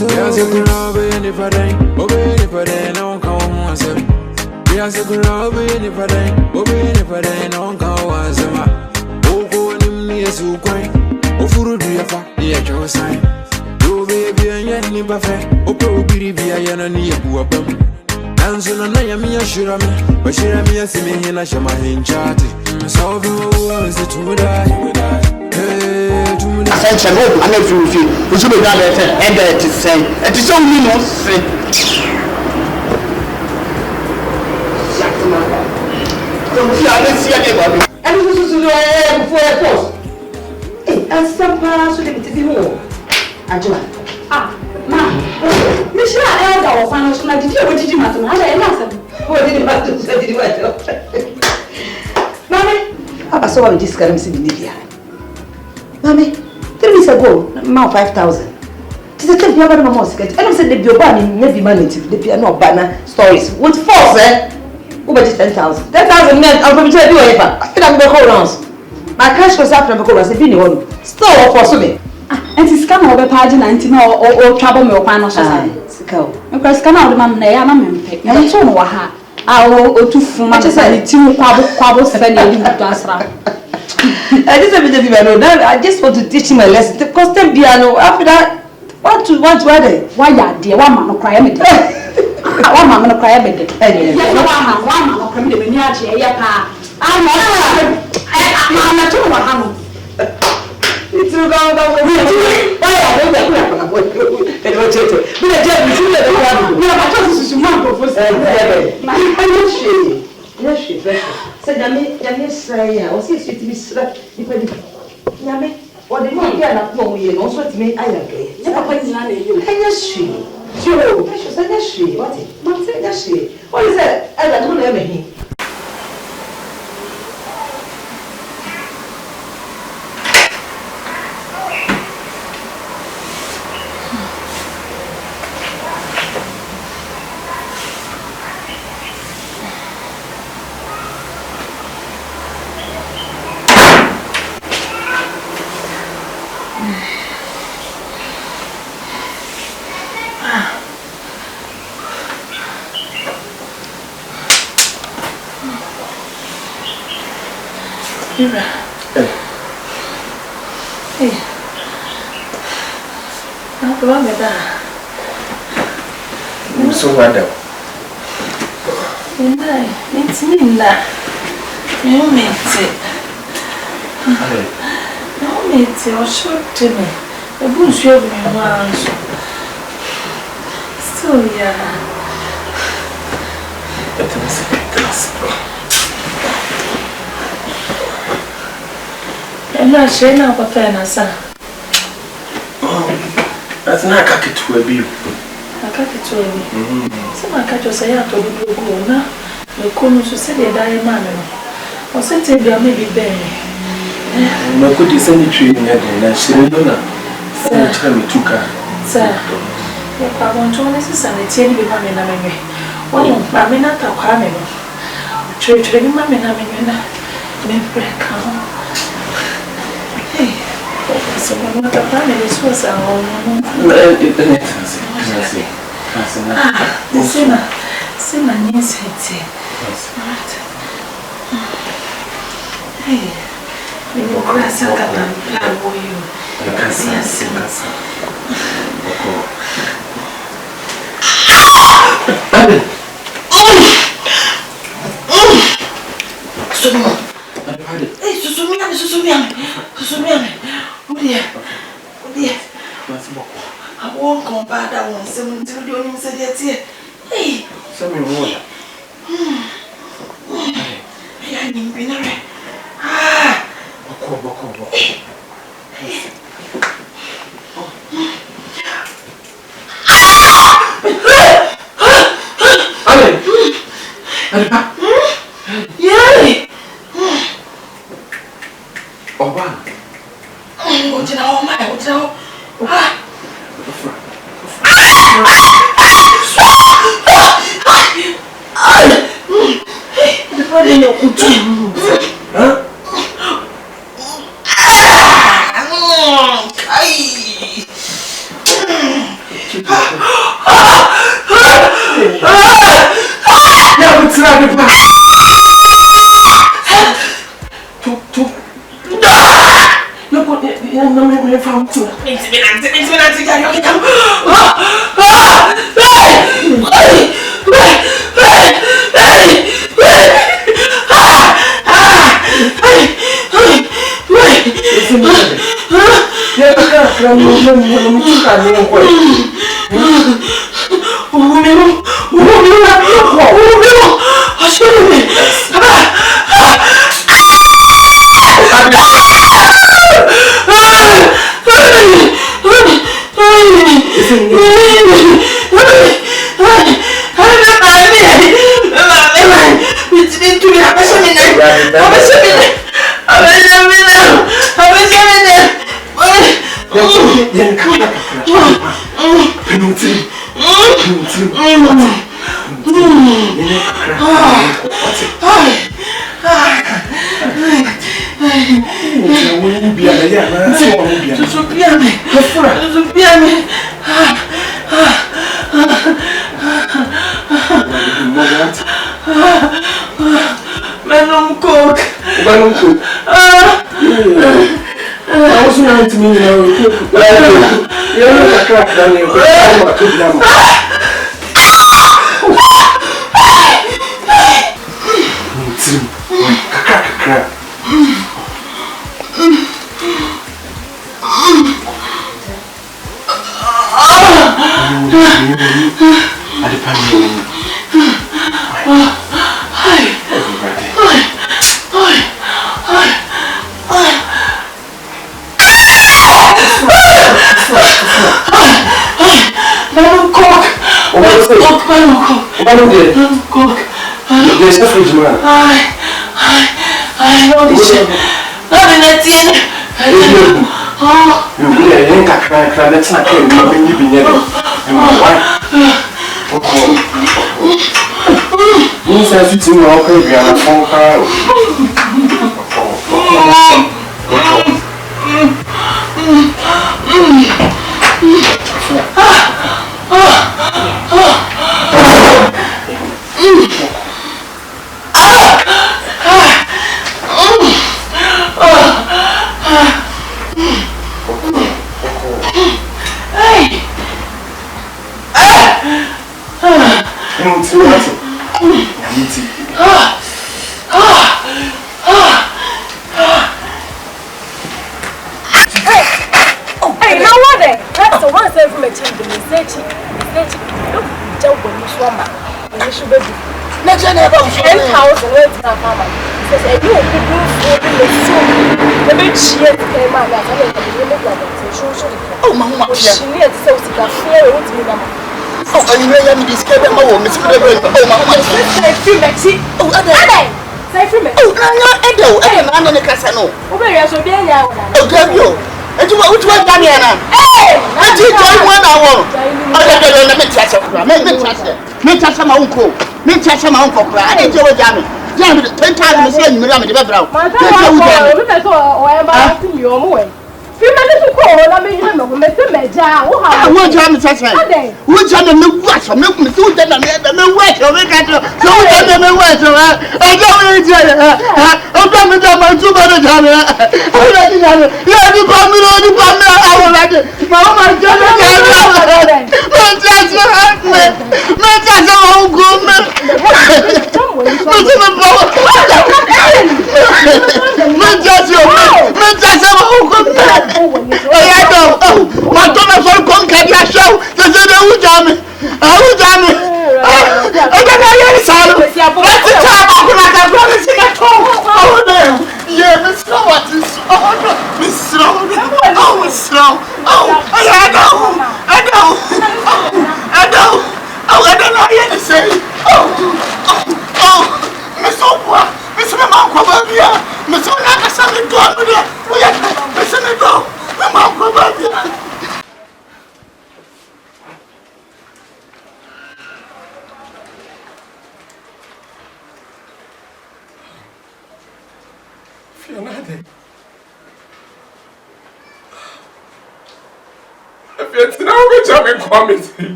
so yes, you can love any for them, obey any for them, don't come once. Yes, you can love any for them, obey any for them, don't come once. Oh, go and me as you quite. Oh, for do you fa, dear Joe sign. You baby and yet never fair. Oh, probably be a yan and you go up. And so now I am here, sure me, but she am here, see me in a shama in chatty. So, who is it to die? I said, "Oh, I'm not free with you. We should be glad to say, it is only no say." Don't see anybody. And this is before I post. Hey, and some parents will be to be home. Ma, Michelle, I don't know. Financial, did you? What did you matter? I didn't. What did you matter? Did you matter? Mommy, I saw what we discussed in India. Mommy, 3 weeks ago, now 5,000. It is a thing you have no more secret. I don't say the Biobani, maybe money to the piano banner stories. With force, over 10,000. 10,000 men, I'm going to tell you whatever. I feel I'm going to call rounds. My cash was after the call, I said, be one. Still for me. And it's come over page 19 or trouble me or pan society. Because come out of my name, I'm so no ha. I will to form my society, quabble 7 years to answer. I just want to teach him a lesson. The constant piano. After that, what weather? Why, dear, one man will cry me. One man will cry me. One man will cry me. I'm not sure what happened. It's all going Hey, not wrong with that. I'm so wonderful. It's me that you meant it. No, meant it or short to me. The bush of me once. Still, yeah. That was a gospel. I'm not sure now, but sir. That's not a cat to a view. I got it to me. Some I catch us a to the blue now. The corner to say a diamond. Or sent him there maybe Benny. No good is any tree in heaven, and she don't know. Tell me, took her. Sir, if I want to necessarily tell you, Mammy, I mean, well, I mean, not a crime. Trade to the Mammy, I mean, break out. So I'm not a family source. The same niece had hey, you will cross a cat and plan for you. I won't come back. I won't say until you don't say that here. Hey, some water. I didn't be there.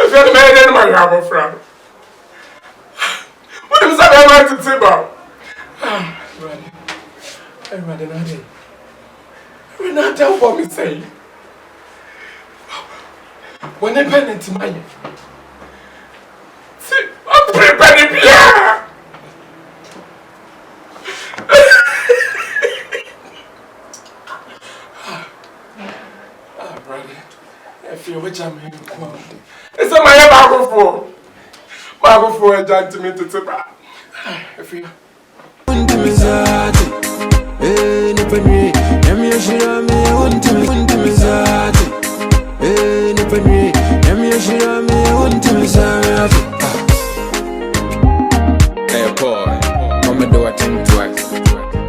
If you're the man in my yard, friend. I want to say about. I'm not tell what me say. When I pen into my see, I'm preparing here. Brother, I feel which I'm here. It's a my Bible for a gentleman to tip. I feel. Hey, boy, Mama do a thing twice.